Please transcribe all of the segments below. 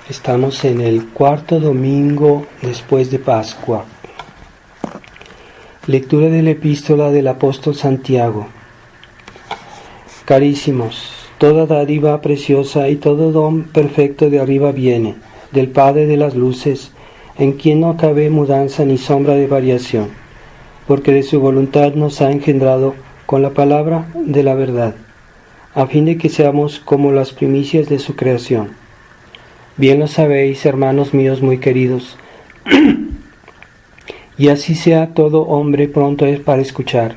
Estamos en el cuarto domingo después de Pascua. Lectura de la epístola del apóstol Santiago. Carísimos, toda dádiva preciosa y todo don perfecto de arriba viene, del Padre de las luces, en quien no cabe mudanza ni sombra de variación, porque de su voluntad nos ha engendrado con la palabra de la verdad, a fin de que seamos como las primicias de su creación. Bien lo sabéis, hermanos míos muy queridos, y así sea todo hombre pronto es para escuchar,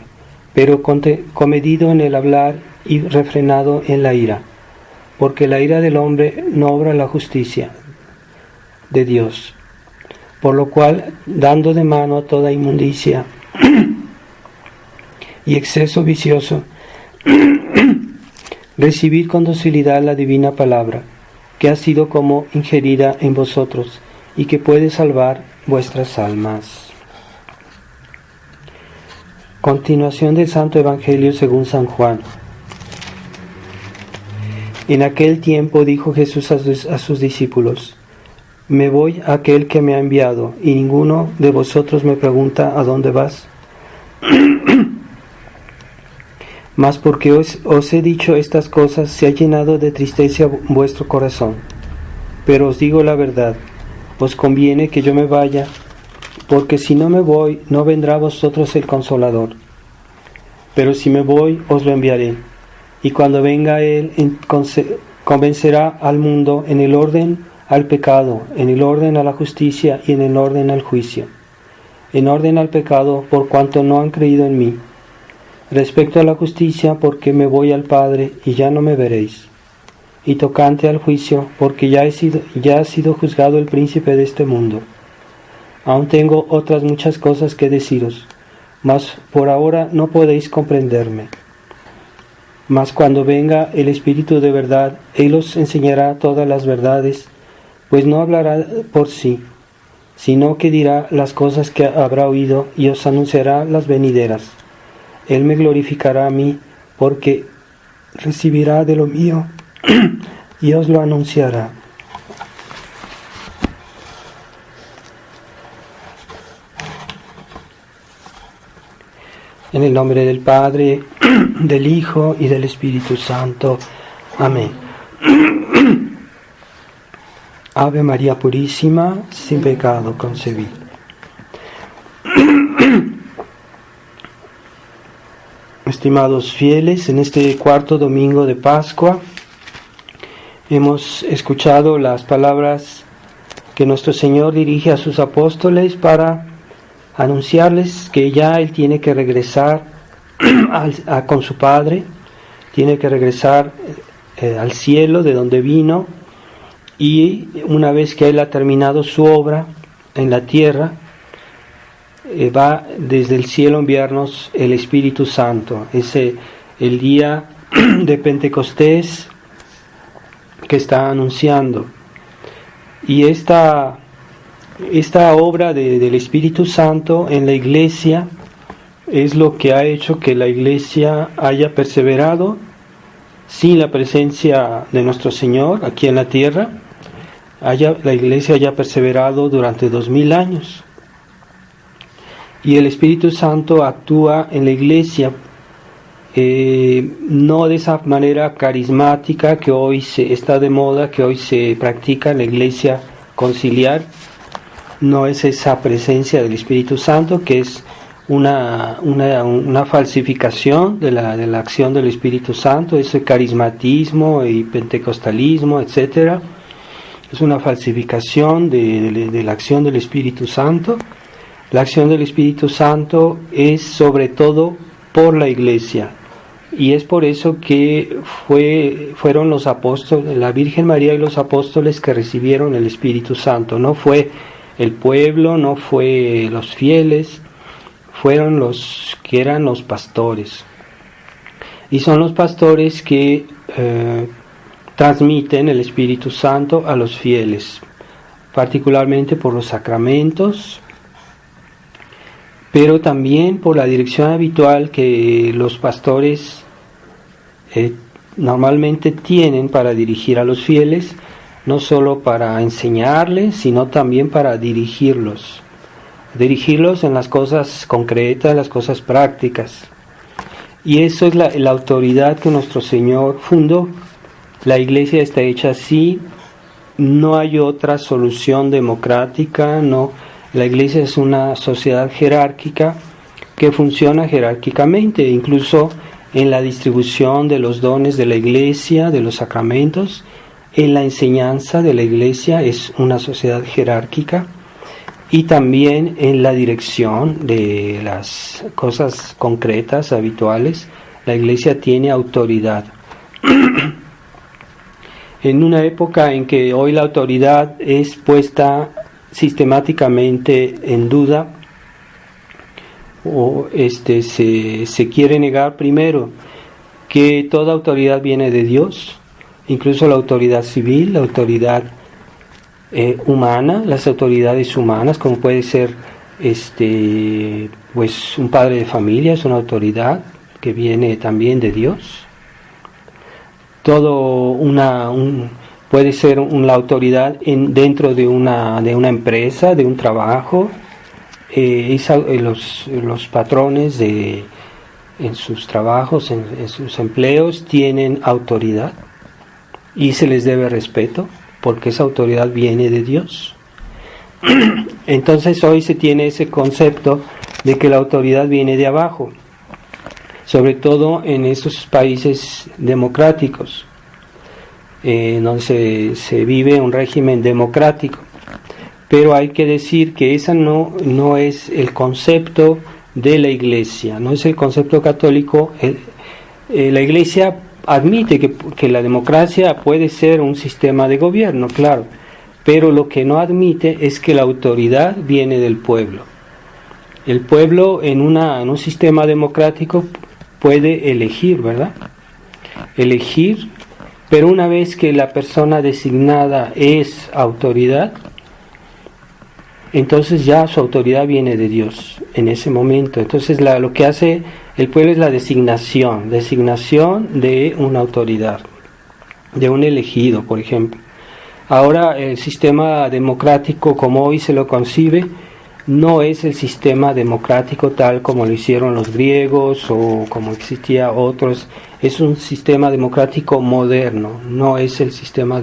pero comedido en el hablar y refrenado en la ira, porque la ira del hombre no obra la justicia de Dios. Por lo cual, dando de mano a toda inmundicia y exceso vicioso, recibid con docilidad la divina palabra, que ha sido como ingerida en vosotros y que puede salvar vuestras almas. Continuación del Santo Evangelio según San Juan. En aquel tiempo dijo Jesús a sus discípulos: Me voy a aquel que me ha enviado, y ninguno de vosotros me pregunta ¿a dónde vas? Mas porque os he dicho estas cosas, se ha llenado de tristeza vuestro corazón. Pero os digo la verdad, os conviene que yo me vaya, porque si no me voy, no vendrá a vosotros el Consolador. Pero si me voy, os lo enviaré. Y cuando venga Él, convencerá al mundo en el orden al pecado, en el orden a la justicia y en el orden al juicio. En orden al pecado, por cuanto no han creído en mí. Respecto a la justicia, porque me voy al Padre y ya no me veréis. Y tocante al juicio, porque ya ha sido juzgado el príncipe de este mundo. Aún tengo otras muchas cosas que deciros, mas por ahora no podéis comprenderme. Mas cuando venga el Espíritu de verdad, Él os enseñará todas las verdades, pues no hablará por sí, sino que dirá las cosas que habrá oído y os anunciará las venideras. Él me glorificará a mí, porque recibirá de lo mío y os lo anunciará. En el nombre del Padre, del Hijo y del Espíritu Santo. Amén. Ave María Purísima, sin pecado concebida. Estimados fieles, en este cuarto domingo de Pascua hemos escuchado las palabras que nuestro Señor dirige a sus apóstoles para anunciarles que ya Él tiene que regresar con su Padre, tiene que regresar al cielo de donde vino, y una vez que Él ha terminado su obra en la tierra, va desde el cielo a enviarnos el Espíritu Santo. Es el día de Pentecostés que está anunciando. Y esta obra del Espíritu Santo en la Iglesia es lo que ha hecho que la Iglesia haya perseverado sin la presencia de nuestro Señor aquí en la tierra. La Iglesia haya perseverado durante 2000 años. Y el Espíritu Santo actúa en la Iglesia no de esa manera carismática que hoy está de moda, que hoy se practica en la Iglesia conciliar. No es esa presencia del Espíritu Santo, que es una falsificación de la acción del Espíritu Santo, ese carismatismo y pentecostalismo, etc. Es una falsificación de la acción del Espíritu Santo. La acción del Espíritu Santo es sobre todo por la Iglesia, y es por eso que fueron los apóstoles, la Virgen María y los apóstoles que recibieron el Espíritu Santo. No fue el pueblo, no fue los fieles, fueron los que eran los pastores. Y son los pastores que transmiten el Espíritu Santo a los fieles, particularmente por los sacramentos, pero también por la dirección habitual que los pastores normalmente tienen para dirigir a los fieles, no solo para enseñarles, sino también para dirigirlos en las cosas concretas, las cosas prácticas. Y eso es la autoridad que nuestro Señor fundó. La Iglesia está hecha así, no hay otra solución democrática, no. La Iglesia es una sociedad jerárquica que funciona jerárquicamente, incluso en la distribución de los dones de la Iglesia, de los sacramentos, en la enseñanza de la Iglesia es una sociedad jerárquica, y también en la dirección de las cosas concretas, habituales, la Iglesia tiene autoridad. En una época en que hoy la autoridad es puesta sistemáticamente en duda, o se quiere negar primero que toda autoridad viene de Dios, incluso la autoridad civil, la autoridad humana, las autoridades humanas, como puede ser pues un padre de familia, es una autoridad que viene también de Dios. Todo puede ser la autoridad dentro de una empresa, de un trabajo. Los patrones en sus trabajos, en sus empleos, tienen autoridad y se les debe respeto, porque esa autoridad viene de Dios. Entonces hoy se tiene ese concepto de que la autoridad viene de abajo, sobre todo en esos países democráticos, donde se vive un régimen democrático. Pero hay que decir que ese no es el concepto de la Iglesia, no es el concepto católico. La Iglesia admite que la democracia puede ser un sistema de gobierno, claro, pero lo que no admite es que la autoridad viene del pueblo. El pueblo en un sistema democrático puede elegir, ¿verdad? Elegir, pero una vez que la persona designada es autoridad, entonces ya su autoridad viene de Dios en ese momento. Entonces lo que hace el pueblo es la designación de una autoridad, de un elegido, por ejemplo. Ahora el sistema democrático como hoy se lo concibe no es el sistema democrático tal como lo hicieron los griegos o como existía otros. Es un sistema democrático moderno, no es el sistema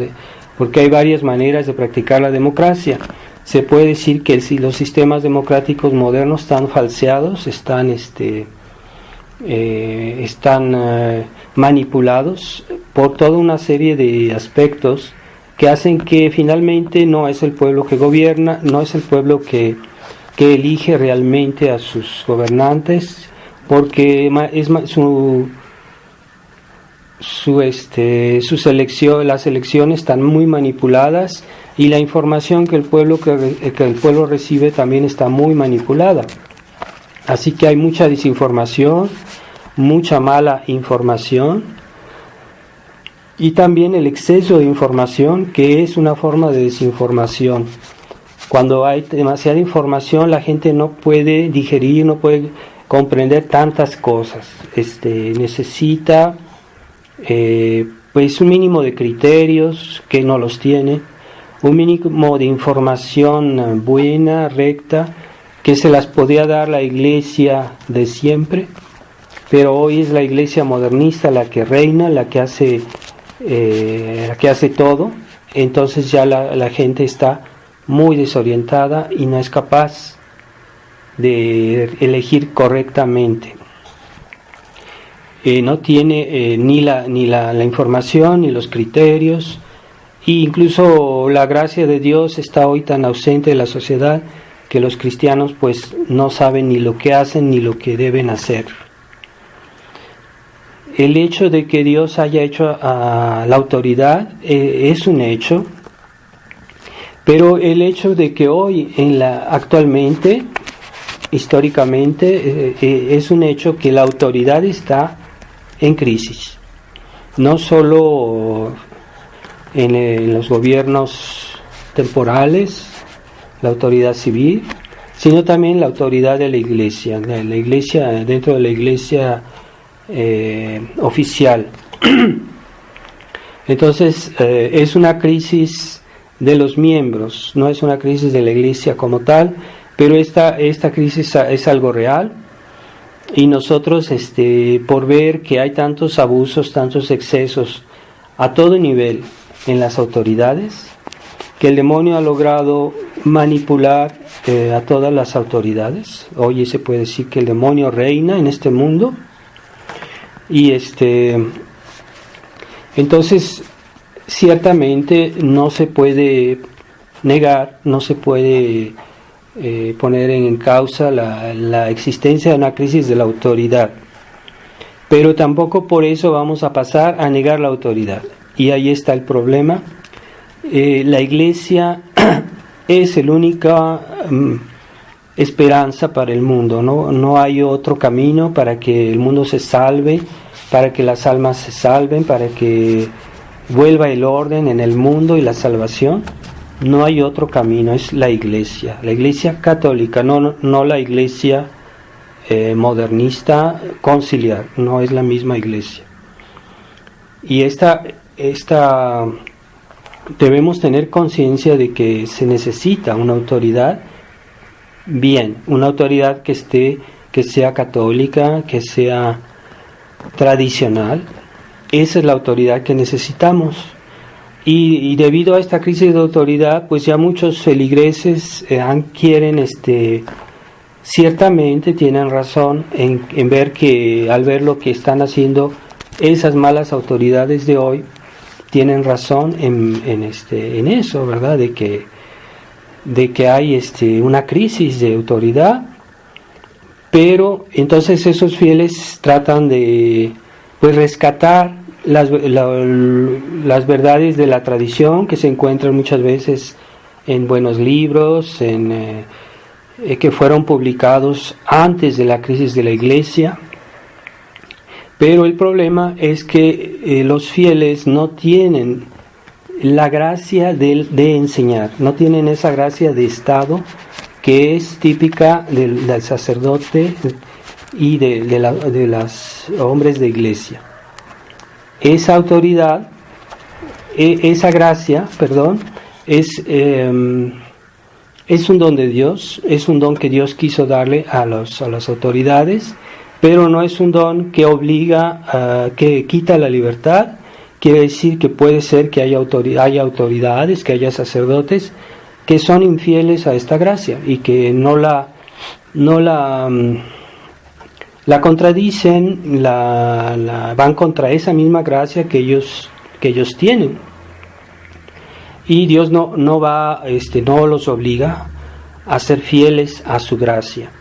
porque hay varias maneras de practicar la democracia. Se puede decir que si los sistemas democráticos modernos están falseados, están manipulados por toda una serie de aspectos que hacen que finalmente no es el pueblo que gobierna, no es el pueblo que elige realmente a sus gobernantes, porque las elecciones están muy manipuladas, y la información que el pueblo recibe también está muy manipulada. Así que hay mucha desinformación, mucha mala información, y también el exceso de información, que es una forma de desinformación. Cuando hay demasiada información, la gente no puede digerir, no puede comprender tantas cosas. Necesita pues un mínimo de criterios, que no los tiene, un mínimo de información buena, recta, que se las podía dar la Iglesia de siempre, pero hoy es la Iglesia modernista la que reina, la que hace todo. Entonces ya la gente está muy desorientada y no es capaz de elegir correctamente. No tiene ni la información ni los criterios, e incluso la gracia de Dios está hoy tan ausente de la sociedad que los cristianos pues no saben ni lo que hacen ni lo que deben hacer. El hecho de que Dios haya hecho a la autoridad es un hecho, pero el hecho de que hoy actualmente, históricamente, es un hecho que la autoridad está en crisis, no solo en los gobiernos temporales, la autoridad civil, sino también la autoridad de la Iglesia, dentro de la Iglesia oficial. Entonces, es una crisis de los miembros, no es una crisis de la Iglesia como tal, pero esta crisis es algo real, y nosotros, por ver que hay tantos abusos, tantos excesos a todo nivel en las autoridades, que el demonio ha logrado manipular a todas las autoridades. Hoy se puede decir que el demonio reina en este mundo, y entonces ciertamente no se puede negar, no se puede poner en causa la existencia de una crisis de la autoridad, pero tampoco por eso vamos a pasar a negar la autoridad, y ahí está el problema. La Iglesia es la única esperanza para el mundo, no hay otro camino para que el mundo se salve, para que las almas se salven, para que vuelva el orden en el mundo y la salvación. No hay otro camino, es la Iglesia católica, no la Iglesia modernista conciliar, no es la misma Iglesia. Y debemos tener conciencia de que se necesita una autoridad una autoridad que sea católica, que sea tradicional. Esa es la autoridad que necesitamos. Y debido a esta crisis de autoridad, pues ya muchos feligreses ciertamente tienen razón en ver que, al ver lo que están haciendo esas malas autoridades de hoy, tienen razón en eso, ¿verdad? De que hay una crisis de autoridad, pero entonces esos fieles tratan de rescatar las verdades de la tradición, que se encuentran muchas veces en buenos libros, que fueron publicados antes de la crisis de la Iglesia. Pero el problema es que los fieles no tienen la gracia de enseñar, no tienen esa gracia de Estado que es típica del sacerdote y de los hombres de Iglesia. Esa autoridad, esa gracia, es un don de Dios, es un don que Dios quiso darle a las autoridades, pero no es un don que obliga, que quita la libertad. Quiere decir que puede ser que haya autoridades, que haya sacerdotes que son infieles a esta gracia y que no la contradicen, van contra esa misma gracia que ellos tienen. Y Dios no los obliga a ser fieles a su gracia.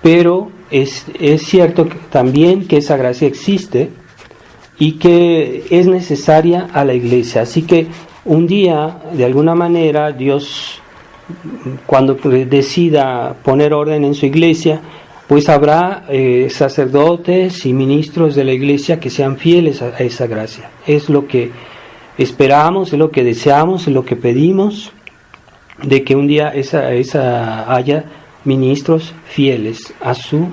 Pero es cierto también que esa gracia existe y que es necesaria a la Iglesia. Así que un día, de alguna manera, Dios, cuando decida poner orden en su Iglesia, pues habrá sacerdotes y ministros de la Iglesia que sean fieles a esa gracia. Es lo que esperamos, es lo que deseamos, es lo que pedimos, de que un día haya ministros fieles a su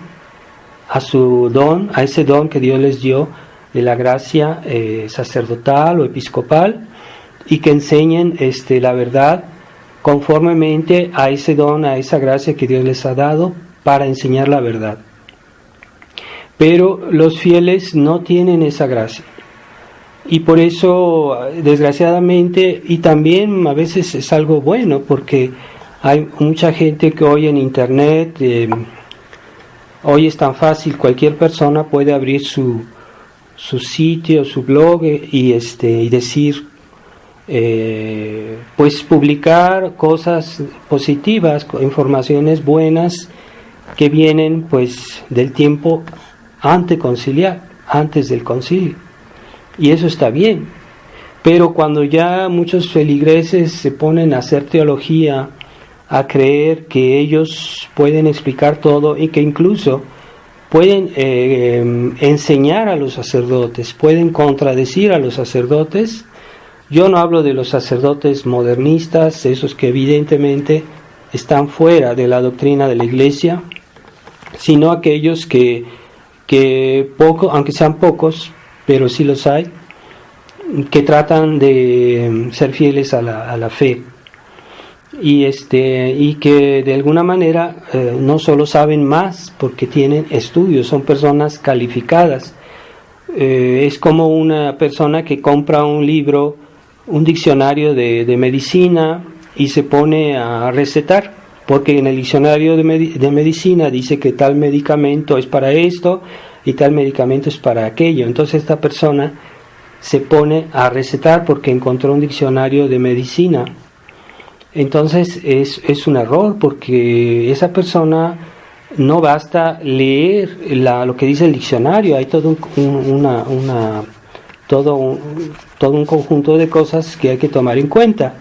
don, a ese don que Dios les dio de la gracia sacerdotal o episcopal, y que enseñen la verdad conformemente a ese don, a esa gracia que Dios les ha dado para enseñar la verdad. Pero los fieles no tienen esa gracia, y por eso, desgraciadamente, y también a veces es algo bueno, porque hay mucha gente que hoy en internet, hoy es tan fácil, cualquier persona puede abrir su sitio, su blog y decir, pues publicar cosas positivas, informaciones buenas que vienen pues del tiempo anteconciliar, antes del concilio, y eso está bien. Pero cuando ya muchos feligreses se ponen a hacer teología, a creer que ellos pueden explicar todo y que incluso pueden enseñar a los sacerdotes, pueden contradecir a los sacerdotes. Yo no hablo de los sacerdotes modernistas, esos que evidentemente están fuera de la doctrina de la Iglesia, sino aquellos que aunque sean pocos, pero sí los hay, que tratan de ser fieles a la fe. Y que de alguna manera no solo saben más porque tienen estudios, son personas calificadas. Es como una persona que compra un libro, un diccionario de medicina y se pone a recetar, porque en el diccionario de medicina dice que tal medicamento es para esto y tal medicamento es para aquello. Entonces esta persona se pone a recetar porque encontró un diccionario de medicina. Entonces es un error, porque esa persona no basta leer lo que dice el diccionario, hay todo un conjunto de cosas que hay que tomar en cuenta.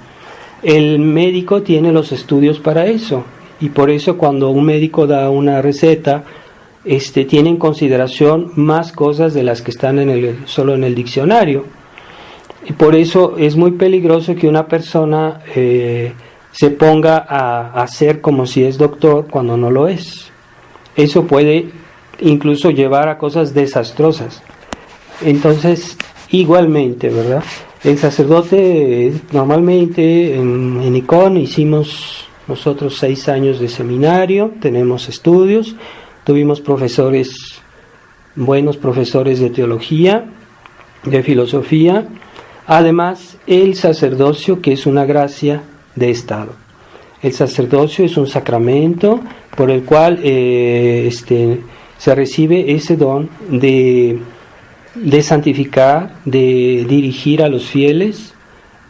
El médico tiene los estudios para eso, y por eso cuando un médico da una receta, tiene en consideración más cosas de las que están solo en el diccionario. Y por eso es muy peligroso que una persona se ponga a hacer como si es doctor cuando no lo es. Eso puede incluso llevar a cosas desastrosas. Entonces, igualmente, ¿verdad? El sacerdote, normalmente en ICON hicimos nosotros 6 años de seminario, tenemos estudios, tuvimos buenos profesores de teología, de filosofía. Además, el sacerdocio, que es una gracia de Estado. El sacerdocio es un sacramento por el cual se recibe ese don de santificar, de dirigir a los fieles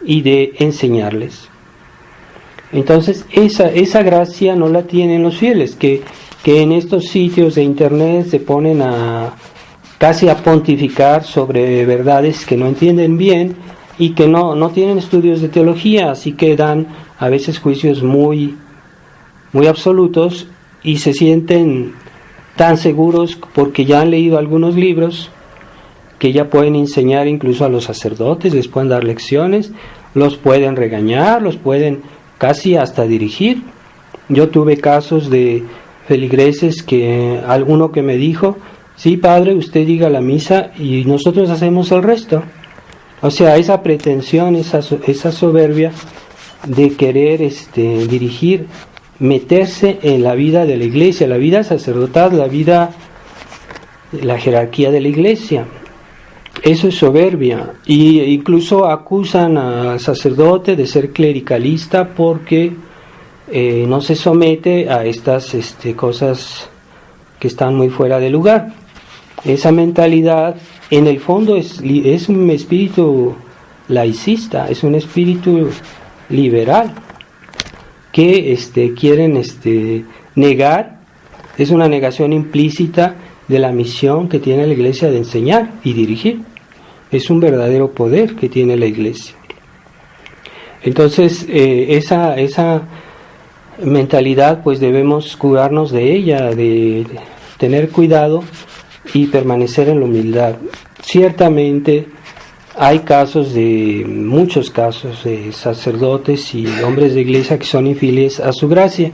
y de enseñarles. Entonces, esa gracia no la tienen los fieles, que en estos sitios de internet se ponen casi a pontificar sobre verdades que no entienden bien y que no tienen estudios de teología, así que dan a veces juicios muy, muy absolutos y se sienten tan seguros porque ya han leído algunos libros que ya pueden enseñar incluso a los sacerdotes, les pueden dar lecciones, los pueden regañar, los pueden casi hasta dirigir. Yo tuve casos de feligreses alguno que me dijo: sí, padre, usted diga la misa y nosotros hacemos el resto. O sea, esa pretensión, esa soberbia de querer dirigir, meterse en la vida de la iglesia, la vida sacerdotal, la jerarquía de la iglesia. Eso es soberbia. Y incluso acusan al sacerdote de ser clericalista porque no se somete a estas cosas que están muy fuera de lugar. Esa mentalidad, en el fondo, es un espíritu laicista, es un espíritu liberal que quieren negar, es una negación implícita de la misión que tiene la iglesia de enseñar y dirigir. Es un verdadero poder que tiene la iglesia. Entonces, esa mentalidad, pues debemos curarnos de ella, de tener cuidado y permanecer en la humildad. Ciertamente hay muchos casos de sacerdotes y hombres de iglesia que son infieles a su gracia,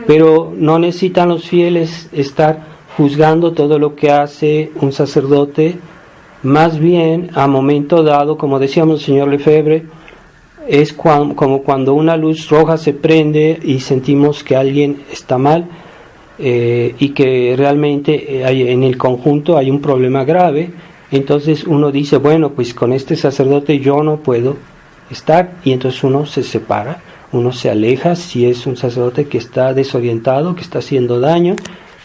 pero no necesitan los fieles estar juzgando todo lo que hace un sacerdote. Más bien, a momento dado, como decíamos el señor Lefebvre, es como cuando una luz roja se prende y sentimos que alguien está mal, y que realmente en el conjunto hay un problema grave. Entonces uno dice, bueno, pues con este sacerdote yo no puedo estar, y entonces uno se separa, uno se aleja. Si es un sacerdote que está desorientado, que está haciendo daño,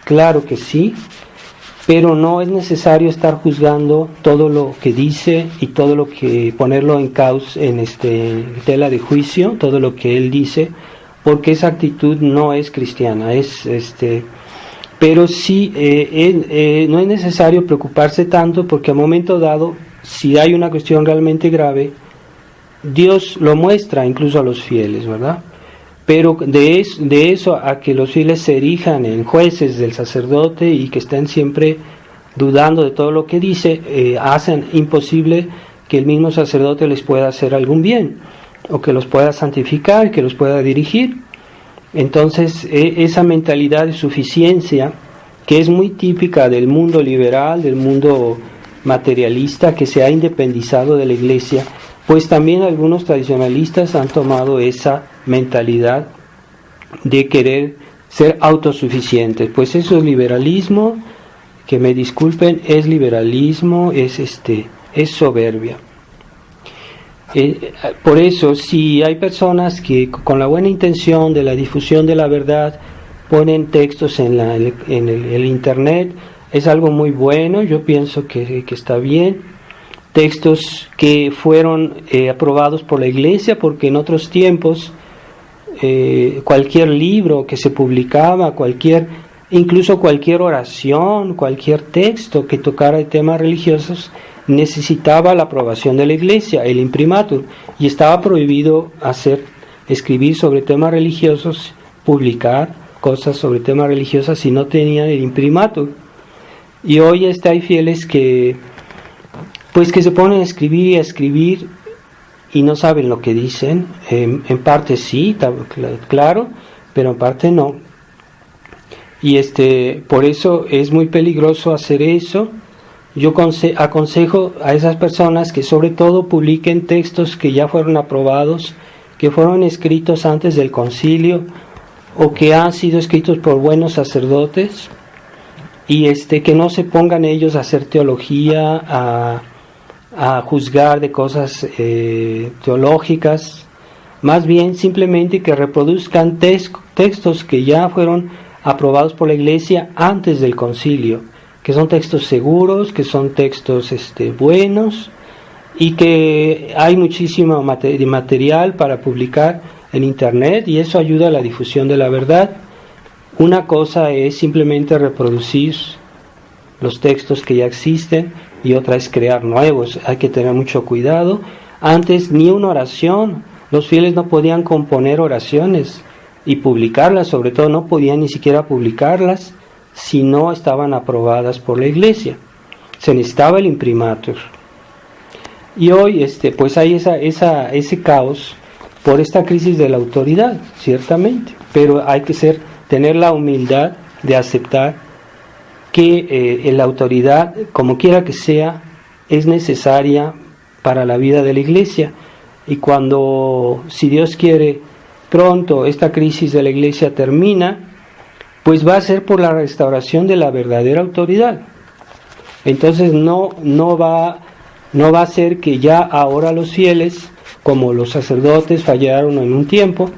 claro que sí, pero no es necesario estar juzgando todo lo que dice y todo lo que ponerlo en tela de juicio, todo lo que él dice, porque esa actitud no es cristiana. Pero sí, no es necesario preocuparse tanto, porque a momento dado, si hay una cuestión realmente grave, Dios lo muestra incluso a los fieles, ¿verdad? Pero de eso a que los fieles se erijan en jueces del sacerdote y que estén siempre dudando de todo lo que dice, hacen imposible que el mismo sacerdote les pueda hacer algún bien, o que los pueda santificar, que los pueda dirigir. Entonces, esa mentalidad de suficiencia, que es muy típica del mundo liberal, del mundo materialista que se ha independizado de la Iglesia, pues también algunos tradicionalistas han tomado esa mentalidad de querer ser autosuficientes. Pues eso es liberalismo, que me disculpen, es liberalismo, es soberbia. Por eso, si hay personas que con la buena intención de la difusión de la verdad ponen textos en el internet, es algo muy bueno, yo pienso que está bien. Textos que fueron aprobados por la Iglesia, porque en otros tiempos cualquier libro que se publicaba, incluso cualquier oración, cualquier texto que tocara temas religiosos, necesitaba la aprobación de la Iglesia, el imprimatur, y estaba prohibido escribir sobre temas religiosos, publicar cosas sobre temas religiosos si no tenían el imprimatur. Y hoy hay fieles que se ponen a escribir y no saben lo que dicen. En parte sí, claro, pero en parte no. Y por eso es muy peligroso hacer eso. Yo aconsejo a esas personas que sobre todo publiquen textos que ya fueron aprobados, que fueron escritos antes del concilio o que han sido escritos por buenos sacerdotes, y que no se pongan ellos a hacer teología, a juzgar de cosas teológicas, más bien simplemente que reproduzcan textos que ya fueron aprobados por la Iglesia antes del concilio, que son textos seguros, que son textos buenos, y que hay muchísimo material para publicar en internet, y eso ayuda a la difusión de la verdad. Una cosa es simplemente reproducir los textos que ya existen y otra es crear nuevos. Hay que tener mucho cuidado. Antes ni una oración, los fieles no podían componer oraciones y publicarlas, sobre todo no podían ni siquiera publicarlas si no estaban aprobadas por la Iglesia. Se necesitaba el imprimatur. Y hoy pues hay ese caos por esta crisis de la autoridad, ciertamente, pero hay que tener la humildad de aceptar que la autoridad, como quiera que sea, es necesaria para la vida de la Iglesia. Y cuando, si Dios quiere, pronto esta crisis de la Iglesia termina, pues va a ser por la restauración de la verdadera autoridad. Entonces no va a ser que ya ahora los fieles, como los sacerdotes fallaron en un tiempo,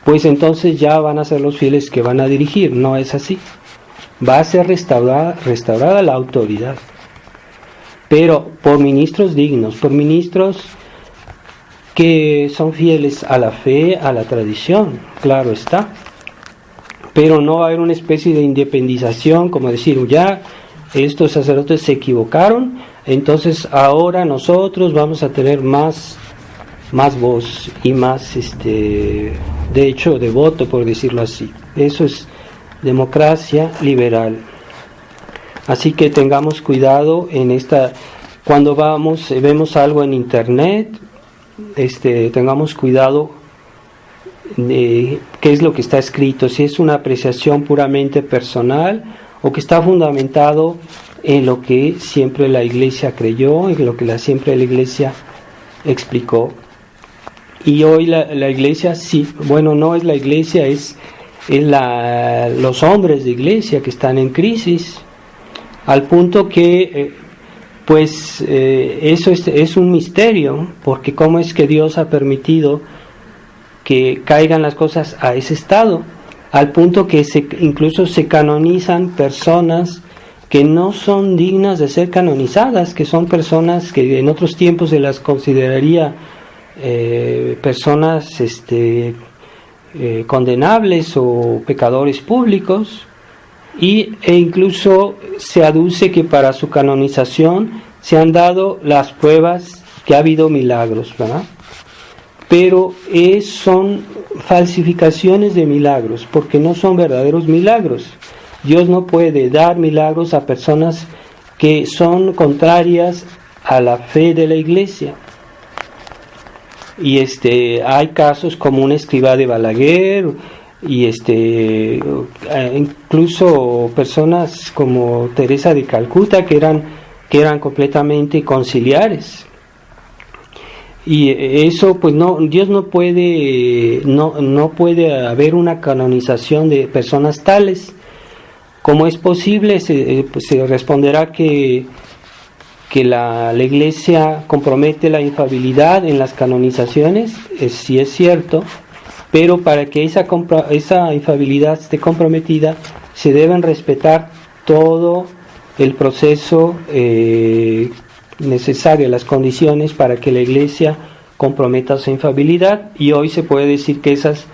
pues entonces ya van a ser los fieles que van a dirigir. No es así. Va a ser restaurada la autoridad, pero por ministros dignos, por ministros que son fieles a la fe, a la tradición, claro está. Pero no va a haber una especie de independización, como decir, ya estos sacerdotes se equivocaron, entonces ahora nosotros vamos a tener más voz y más derecho de voto, por decirlo así. Eso es democracia liberal. Así que tengamos cuidado cuando vemos algo en internet, tengamos cuidado de qué es lo que está escrito, si es una apreciación puramente personal o que está fundamentado en lo que siempre la Iglesia creyó, en lo que siempre la Iglesia explicó. Y hoy la Iglesia, no es la Iglesia, es los hombres de Iglesia que están en crisis, al punto que eso es un misterio, porque cómo es que Dios ha permitido que caigan las cosas a ese estado, al punto que incluso se canonizan personas que no son dignas de ser canonizadas, que son personas que en otros tiempos se las consideraría personas condenables o pecadores públicos, e incluso se aduce que para su canonización se han dado las pruebas que ha habido milagros, ¿verdad? Pero son falsificaciones de milagros, porque no son verdaderos milagros. Dios no puede dar milagros a personas que son contrarias a la fe de la Iglesia. Y hay casos como un escribá de Balaguer, y incluso personas como Teresa de Calcuta, que eran que eran completamente conciliares. Y eso, pues Dios no puede haber una canonización de personas tales. ¿Cómo es posible? Se responderá que la Iglesia compromete la infalibilidad en las canonizaciones, sí es cierto, pero para que esa infalibilidad esté comprometida, se deben respetar todo el proceso necesario, las condiciones para que la Iglesia comprometa su infalibilidad, y hoy se puede decir que esas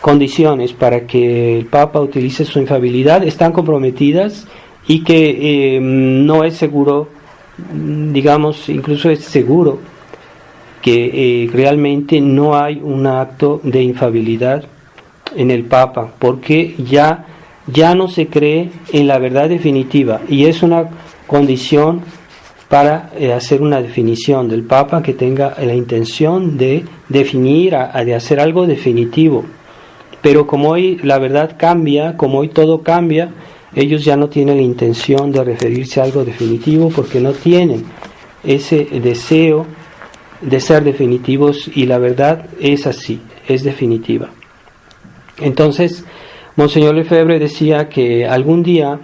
condiciones para que el Papa utilice su infalibilidad están comprometidas, y que no es seguro, digamos, incluso es seguro que realmente no hay un acto de infalibilidad en el Papa, porque ya no se cree en la verdad definitiva, y es una condición para hacer una definición del Papa que tenga la intención de definir, de hacer algo definitivo. Pero como hoy la verdad cambia, como hoy todo cambia, ellos ya no tienen la intención de referirse a algo definitivo, porque no tienen ese deseo de ser definitivos, y la verdad es así, es definitiva. Entonces, Monseñor Lefebvre decía que algún día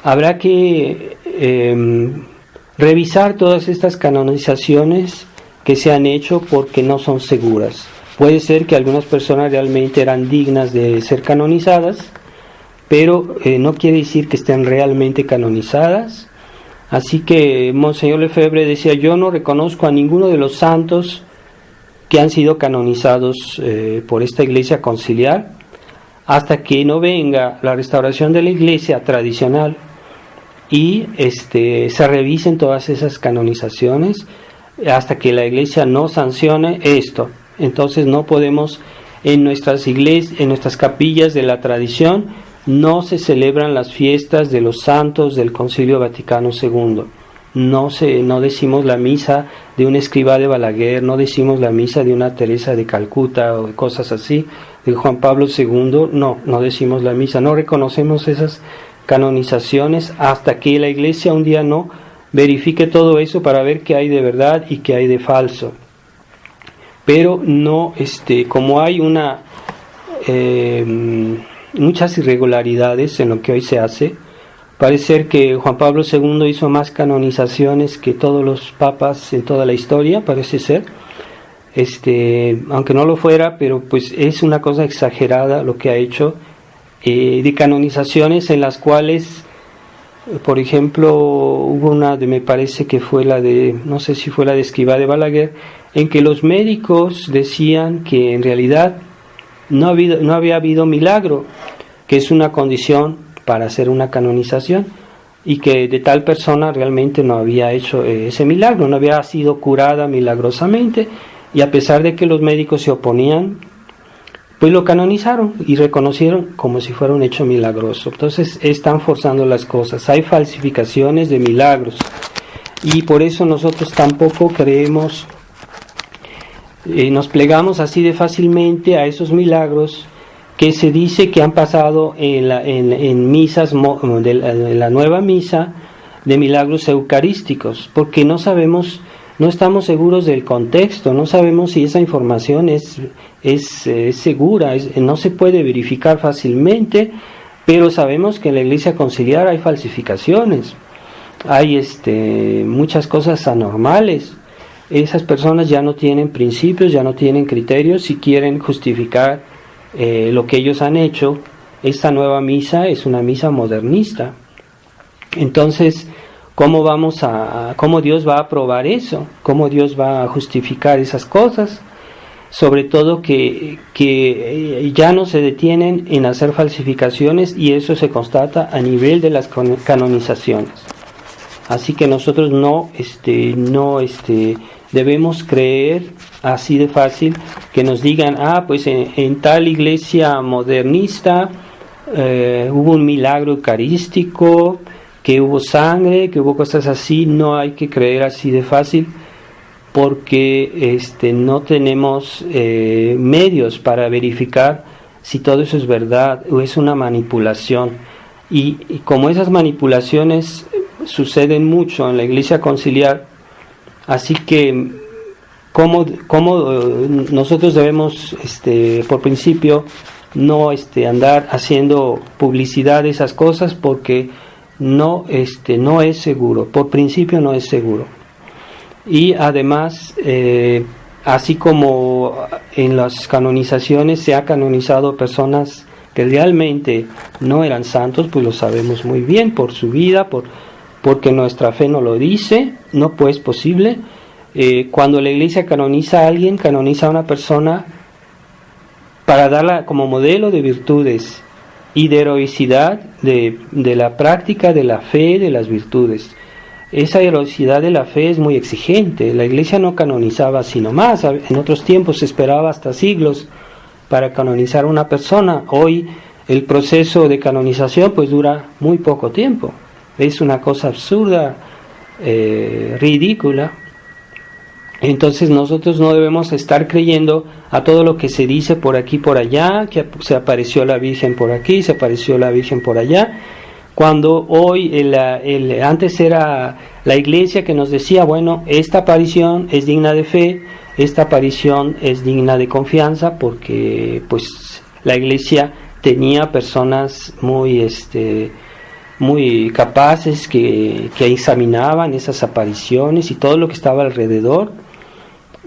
habrá que revisar todas estas canonizaciones que se han hecho, porque no son seguras. Puede ser que algunas personas realmente eran dignas de ser canonizadas, pero no quiere decir que estén realmente canonizadas. Así que Monseñor Lefebvre decía: yo no reconozco a ninguno de los santos que han sido canonizados por esta Iglesia conciliar, hasta que no venga la restauración de la Iglesia tradicional y se revisen todas esas canonizaciones, hasta que la Iglesia no sancione esto. Entonces no podemos, en nuestras iglesias, en nuestras capillas de la tradición, no se celebran las fiestas de los santos del Concilio Vaticano II. No decimos la misa de un escribá de Balaguer, no decimos la misa de una Teresa de Calcuta o cosas así, de Juan Pablo II, no decimos la misa, no reconocemos esas canonizaciones hasta que la Iglesia un día no verifique todo eso para ver qué hay de verdad y qué hay de falso. Pero no, como hay muchas irregularidades en lo que hoy se hace, parece ser que Juan Pablo II hizo más canonizaciones que todos los papas en toda la historia, parece ser, aunque no lo fuera, pero pues es una cosa exagerada lo que ha hecho, de canonizaciones en las cuales, por ejemplo, hubo una me parece que fue no sé si fue la de Escrivá de Balaguer, en que los médicos decían que en realidad no había habido milagro, que es una condición para hacer una canonización, y que de tal persona realmente no había hecho ese milagro, no había sido curada milagrosamente, y a pesar de que los médicos se oponían, pues lo canonizaron y reconocieron como si fuera un hecho milagroso. Entonces están forzando las cosas, hay falsificaciones de milagros, y por eso nosotros tampoco creemos, nos plegamos así de fácilmente a esos milagros que se dice que han pasado en misas, en la nueva misa, de milagros eucarísticos, porque no estamos seguros del contexto, no sabemos si esa información es segura, no se puede verificar fácilmente, pero sabemos que en la Iglesia conciliar hay falsificaciones, hay muchas cosas anormales. Esas personas ya no tienen principios, ya no tienen criterios, si quieren justificar lo que ellos han hecho. Esta nueva misa es una misa modernista. Entonces, ¿cómo Dios va a aprobar eso? ¿Cómo Dios va a justificar esas cosas? Sobre todo que ya no se detienen en hacer falsificaciones, y eso se constata a nivel de las canonizaciones. Así que nosotros no debemos creer así de fácil que nos digan: pues en tal iglesia modernista hubo un milagro eucarístico, que hubo sangre, que hubo cosas así. No hay que creer así de fácil, porque no tenemos medios para verificar si todo eso es verdad o es una manipulación. Y como esas manipulaciones suceden mucho en la Iglesia Conciliar, así que cómo nosotros debemos, por principio, no andar haciendo publicidad de esas cosas, porque no es seguro, por principio no es seguro. Y además, así como en las canonizaciones se ha canonizado personas que realmente no eran santos, pues lo sabemos muy bien por su vida, porque nuestra fe no lo dice, no pues posible. Cuando la Iglesia canoniza a alguien, canoniza a una persona para darla como modelo de virtudes y de heroicidad de la práctica de la fe, de las virtudes. Esa heroicidad de la fe es muy exigente. La Iglesia no canonizaba así nomás. En otros tiempos se esperaba hasta siglos para canonizar a una persona. Hoy el proceso de canonización pues dura muy poco tiempo. Es una cosa absurda, ridícula. Entonces nosotros no debemos estar creyendo a todo lo que se dice por aquí y por allá, que se apareció la Virgen por aquí, se apareció la Virgen por allá, cuando hoy antes era la Iglesia que nos decía, bueno, esta aparición es digna de fe, esta aparición es digna de confianza, porque pues la Iglesia tenía personas muy capaces que examinaban esas apariciones y todo lo que estaba alrededor,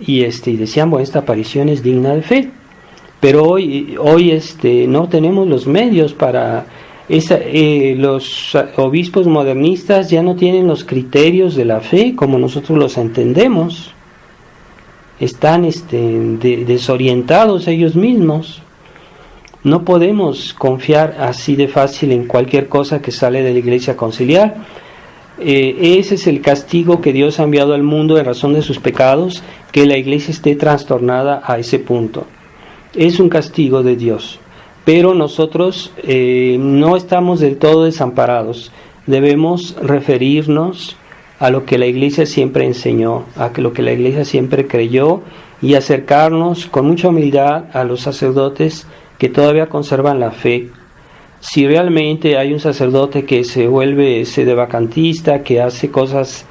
y decían, bueno, esta aparición es digna de fe. Pero hoy no tenemos los medios para los obispos modernistas ya no tienen los criterios de la fe como nosotros los entendemos. Están desorientados ellos mismos. No podemos confiar así de fácil en cualquier cosa que sale de la Iglesia Conciliar. Ese es el castigo que Dios ha enviado al mundo en razón de sus pecados, que la Iglesia esté trastornada a ese punto. Es un castigo de Dios, pero nosotros no estamos del todo desamparados. Debemos referirnos a lo que la Iglesia siempre enseñó, a lo que la Iglesia siempre creyó, y acercarnos con mucha humildad a los sacerdotes que todavía conservan la fe. Si realmente hay un sacerdote que se vuelve sedevacantista, que hace cosas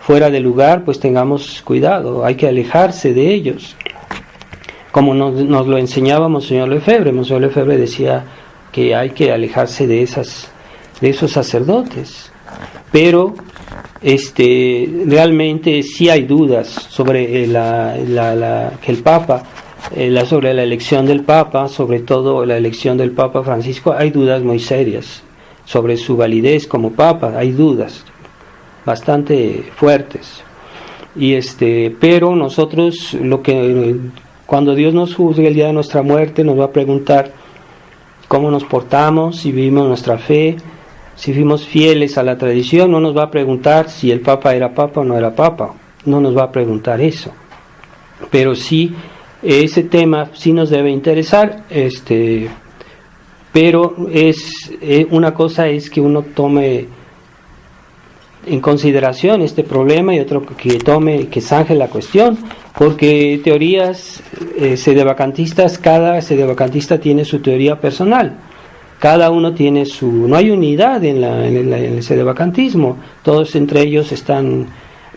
fuera de lugar, pues tengamos cuidado, hay que alejarse de ellos. Como nos lo enseñaba Monseñor Lefebvre. Monseñor Lefebvre decía que hay que alejarse de esos sacerdotes. Pero realmente sí hay dudas sobre que el Papa, sobre la elección del Papa, sobre todo la elección del Papa Francisco. Hay dudas muy serias sobre su validez como Papa, hay dudas bastante fuertes. Pero nosotros, cuando Dios nos juzgue el día de nuestra muerte, nos va a preguntar cómo nos portamos, si vivimos nuestra fe, si fuimos fieles a la tradición. No nos va a preguntar si el Papa era Papa o no era Papa, no nos va a preguntar eso, pero sí ese tema sí nos debe interesar, pero una cosa es que uno tome en consideración este problema, y otro que zanje la cuestión, porque teorías sedevacantistas, cada sedevacantista tiene su teoría personal, cada uno tiene no hay unidad en el sedevacantismo, todos entre ellos están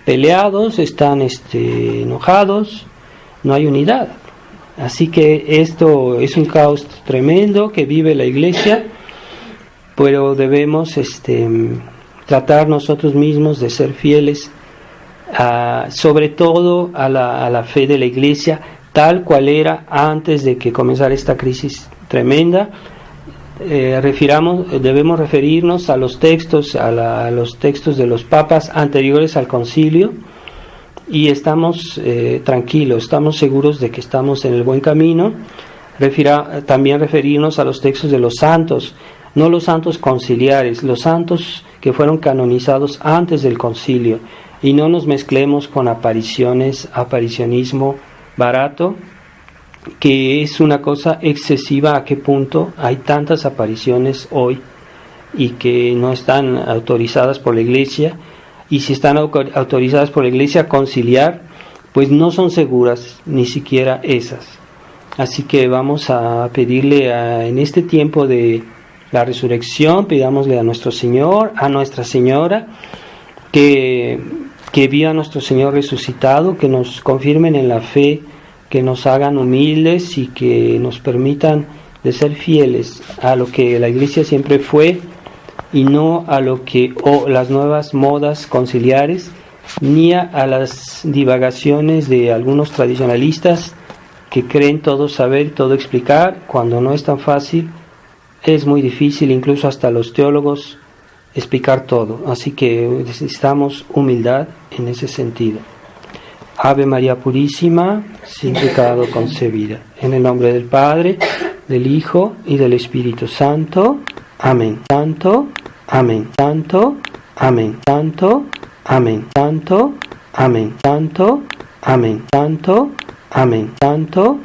peleados, están enojados, no hay unidad. Así que esto es un caos tremendo que vive la Iglesia, pero debemos tratar nosotros mismos de ser fieles sobre todo a la fe de la Iglesia tal cual era antes de que comenzara esta crisis tremenda. Debemos referirnos a los textos, a los textos de los papas anteriores al concilio, y estamos tranquilos, estamos seguros de que estamos en el buen camino. También referirnos a los textos de los santos, no los santos conciliares, los santos que fueron canonizados antes del concilio, y no nos mezclemos con aparicionismo barato, que es una cosa excesiva. ¿A qué punto hay tantas apariciones hoy y que no están autorizadas por la Iglesia? Y si están autorizadas por la Iglesia conciliar, pues no son seguras ni siquiera esas. Así que vamos a pedirle en este tiempo de la resurrección, pidámosle a nuestro Señor, a Nuestra Señora, que viva nuestro Señor resucitado, que nos confirmen en la fe, que nos hagan humildes y que nos permitan de ser fieles a lo que la Iglesia siempre fue y no a lo que las nuevas modas conciliares, ni a las divagaciones de algunos tradicionalistas que creen todo saber, todo explicar, cuando no es tan fácil. Es muy difícil, incluso hasta los teólogos, explicar todo. Así que necesitamos humildad en ese sentido. Ave María Purísima, sin pecado concebida. En el nombre del Padre, del Hijo y del Espíritu Santo. Amén. Santo, amén. Santo, amén. Santo, amén. Santo, amén. Santo, amén. Santo, amén. Santo,